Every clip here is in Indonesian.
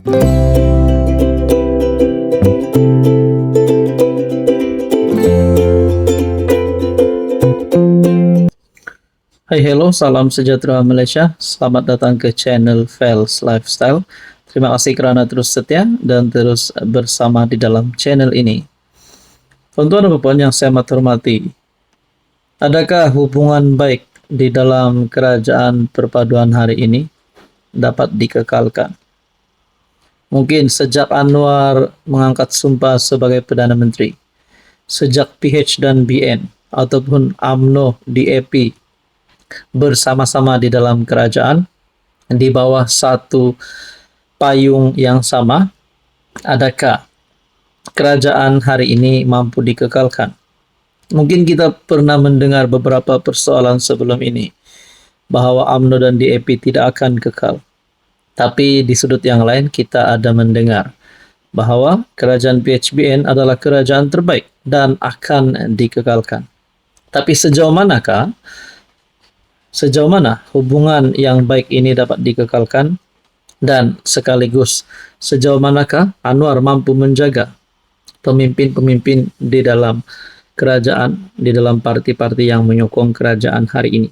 Hai, hello, salam sejahtera Malaysia. Selamat datang ke channel Fels Lifestyle. Terima kasih kerana terus setia dan terus bersama di dalam channel ini. Tuan-tuan dan puan yang saya amat hormati, adakah hubungan baik di dalam kerajaan perpaduan hari ini dapat dikekalkan? Mungkin sejak Anwar mengangkat sumpah sebagai Perdana Menteri, sejak PH dan BN ataupun UMNO DAP bersama-sama di dalam kerajaan di bawah satu payung yang sama, adakah kerajaan hari ini mampu dikekalkan? Mungkin kita pernah mendengar beberapa persoalan sebelum ini bahawa UMNO dan DAP tidak akan kekal. Tapi di sudut yang lain kita ada mendengar bahawa kerajaan PHBN adalah kerajaan terbaik dan akan dikekalkan. Tapi sejauh mana hubungan yang baik ini dapat dikekalkan, dan sekaligus sejauh manakah Anwar mampu menjaga pemimpin-pemimpin di dalam kerajaan, di dalam parti-parti yang menyokong kerajaan hari ini.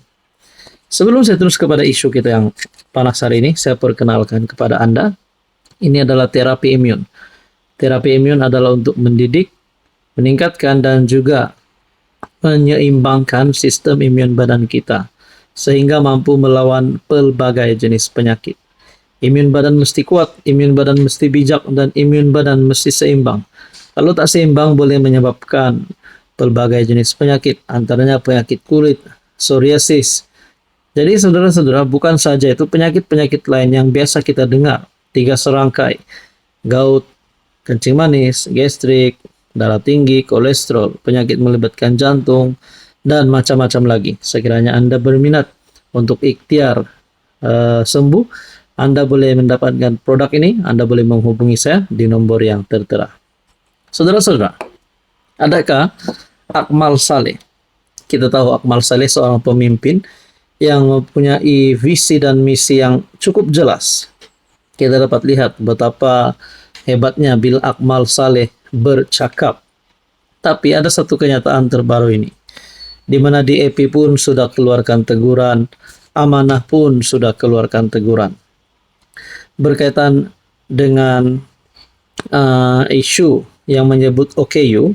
Sebelum saya terus kepada isu kita yang panas hari ini, saya perkenalkan kepada Anda, ini adalah terapi imun. Terapi imun adalah untuk mendidik, meningkatkan dan juga menyeimbangkan sistem imun badan kita sehingga mampu melawan pelbagai jenis penyakit. Imun badan mesti kuat, imun badan mesti bijak, dan imun badan mesti seimbang. Kalau tak seimbang boleh menyebabkan pelbagai jenis penyakit, antaranya penyakit kulit, psoriasis. Jadi saudara-saudara, bukan saja itu, penyakit-penyakit lain yang biasa kita dengar, 3 serangkai, gout, kencing manis, gastrik, darah tinggi, kolesterol, penyakit melibatkan jantung, dan macam-macam lagi. Sekiranya Anda berminat untuk ikhtiar sembuh, Anda boleh mendapatkan produk ini. Anda boleh menghubungi saya di nombor yang tertera. Saudara-saudara, adakah Akmal Saleh? Kita tahu Akmal Saleh seorang pemimpin yang mempunyai visi dan misi yang cukup jelas. Kita dapat lihat betapa hebatnya bila Akmal Saleh bercakap. Tapi ada satu kenyataan terbaru ini, di mana DAP pun sudah keluarkan teguran, Amanah pun sudah keluarkan teguran berkaitan dengan isu yang menyebut OKU.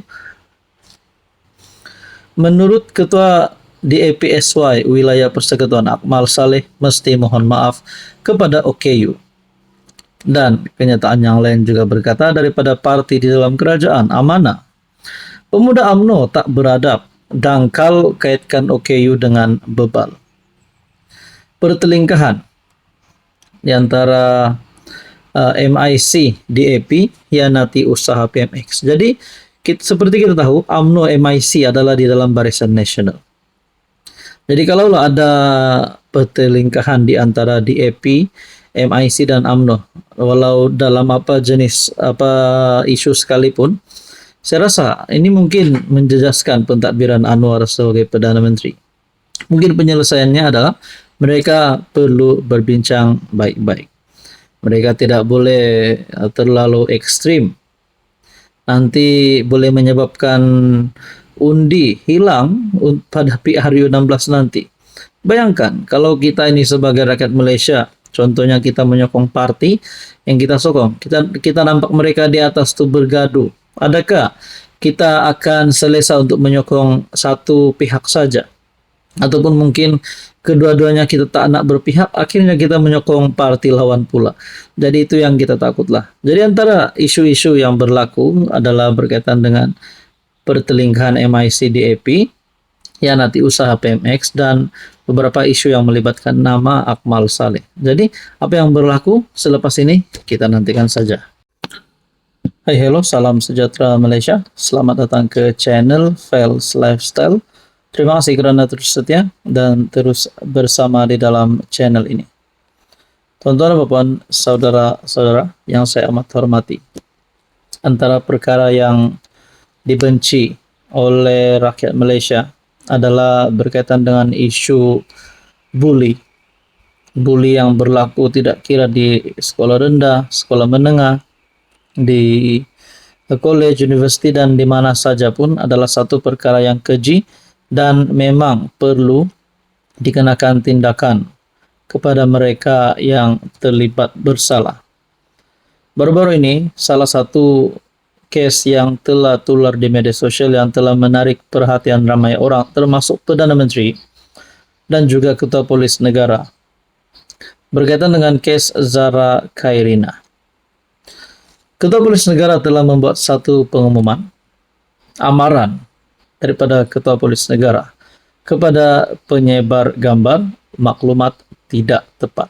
Menurut Ketua DAP-SY Wilayah Persekutuan, Akmal Saleh mesti mohon maaf kepada OKU. Dan kenyataan yang lain juga berkata, daripada parti di dalam kerajaan Amanah, pemuda UMNO tak beradab, dangkal kaitkan OKU dengan bebal. Pertelingkahan di antara MIC DAP hianati usaha PMX. Jadi seperti kita tahu, UMNO MIC adalah di dalam barisan nasional. Jadi kalau ada pertelingkahan di antara DAP, MIC dan UMNO, walau dalam apa jenis isu sekalipun, saya rasa ini mungkin menjejaskan pentadbiran Anwar sebagai Perdana Menteri. Mungkin penyelesaiannya adalah mereka perlu berbincang baik-baik. Mereka tidak boleh terlalu ekstrim. Nanti boleh menyebabkan undi hilang pada PRU16 nanti. Bayangkan kalau kita ini sebagai rakyat Malaysia, contohnya kita menyokong parti yang kita sokong, kita nampak mereka di atas tu bergaduh. Adakah kita akan selesa untuk menyokong satu pihak saja? Ataupun mungkin kedua-duanya kita tak nak berpihak, akhirnya kita menyokong parti lawan pula. Jadi itu yang kita takutlah. Jadi antara isu-isu yang berlaku adalah berkaitan dengan pertelingkahan MIC DAP, hianati usaha PMX, dan beberapa isu yang melibatkan nama Akmal Saleh. Jadi apa yang berlaku selepas ini kita nantikan saja. Hai, hello, salam sejahtera Malaysia. Selamat datang ke channel Fels Lifestyle. Terima kasih kerana terus setia dan terus bersama di dalam channel ini. Tuan-tuan dan puan, saudara-saudara yang saya amat hormati, antara perkara yang dibenci oleh rakyat Malaysia adalah berkaitan dengan isu bully Bully yang berlaku tidak kira di sekolah rendah, sekolah menengah, di college, university, dan di mana saja pun adalah satu perkara yang keji dan memang perlu dikenakan tindakan kepada mereka yang terlibat bersalah. Baru-baru ini, salah satu case yang telah tular di media sosial yang telah menarik perhatian ramai orang, termasuk Perdana Menteri dan juga Ketua Polis Negara, berkaitan dengan case Zara Khairina. Ketua Polis Negara telah membuat satu pengumuman, amaran daripada Ketua Polis Negara kepada penyebar gambar maklumat tidak tepat.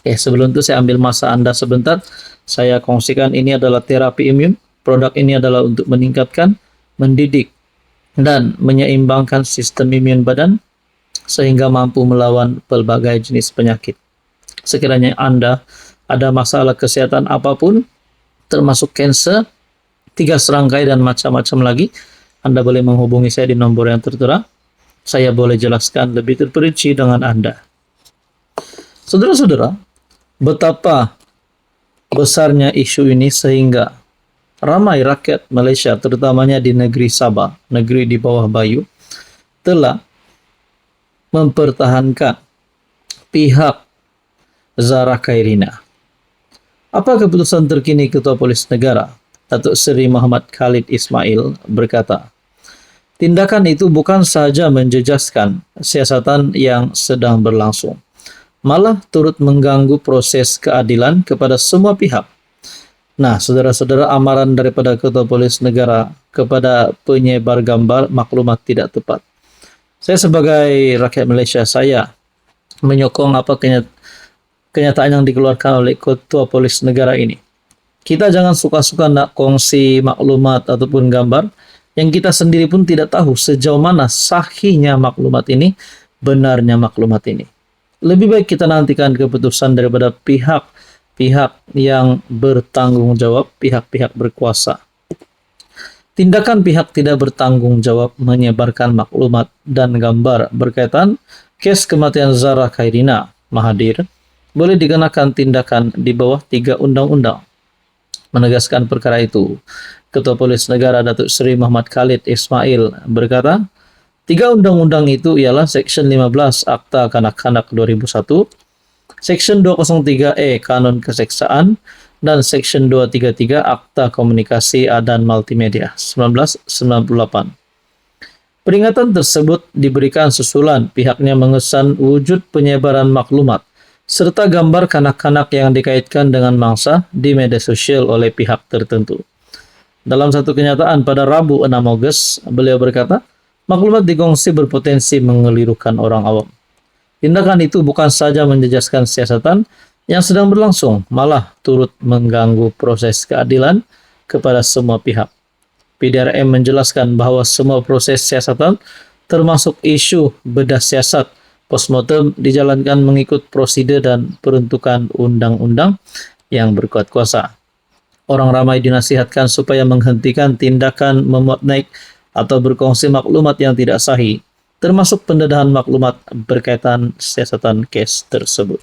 Sebelum itu saya ambil masa Anda sebentar. Saya kongsikan ini adalah terapi imun. Produk ini adalah untuk meningkatkan, mendidik, dan menyeimbangkan sistem imun badan sehingga mampu melawan pelbagai jenis penyakit. Sekiranya Anda ada masalah kesehatan apapun, termasuk kanser, 3 serangkai dan macam-macam lagi, Anda boleh menghubungi saya di nomor yang tertera. Saya boleh jelaskan lebih terperinci dengan Anda. Saudara-saudara, betapa besarnya isu ini sehingga ramai rakyat Malaysia, terutamanya di negeri Sabah, negeri di bawah Bayu, telah mempertahankan pihak Zara Khairina. Apa keputusan terkini Ketua Polis Negara, Datuk Seri Muhammad Khalid Ismail, berkata, tindakan itu bukan sahaja menjejaskan siasatan yang sedang berlangsung, malah turut mengganggu proses keadilan kepada semua pihak. Nah, saudara-saudara, amaran daripada Ketua Polis Negara kepada penyebar gambar maklumat tidak tepat. Saya sebagai rakyat Malaysia, saya menyokong apa kenyataan yang dikeluarkan oleh Ketua Polis Negara ini. Kita jangan suka-suka nak kongsi maklumat ataupun gambar yang kita sendiri pun tidak tahu sejauh mana sahihnya maklumat ini, benarnya maklumat ini. Lebih baik kita nantikan keputusan daripada pihak-pihak yang bertanggung jawab, pihak-pihak berkuasa. Tindakan pihak tidak bertanggung jawab menyebarkan maklumat dan gambar berkaitan kes kematian Zara Khairina Mahathir boleh dikenakan tindakan di bawah 3 undang-undang. Menegaskan perkara itu, Ketua Polis Negara Datuk Seri Muhammad Khalid Ismail berkata, 3 undang-undang itu ialah Seksyen 15 Akta Kanak-Kanak 2001, Seksyen 203E Kanun Keseksaan, dan Seksyen 233 Akta Komunikasi dan Multimedia 1998. Peringatan tersebut diberikan susulan pihaknya mengesan wujud penyebaran maklumat serta gambar kanak-kanak yang dikaitkan dengan mangsa di media sosial oleh pihak tertentu. Dalam satu kenyataan pada Rabu 6 Ogos, beliau berkata, maklumat dikongsi berpotensi mengelirukan orang awam. Tindakan itu bukan saja menjejaskan siasatan yang sedang berlangsung, malah turut mengganggu proses keadilan kepada semua pihak. PDRM menjelaskan bahawa semua proses siasatan, termasuk isu bedah siasat postmortem, dijalankan mengikut prosedur dan peruntukan undang-undang yang berkuat kuasa. Orang ramai dinasihatkan supaya menghentikan tindakan memuat naik atau berkongsi maklumat yang tidak sahih, termasuk pendedahan maklumat berkaitan siasatan kes tersebut.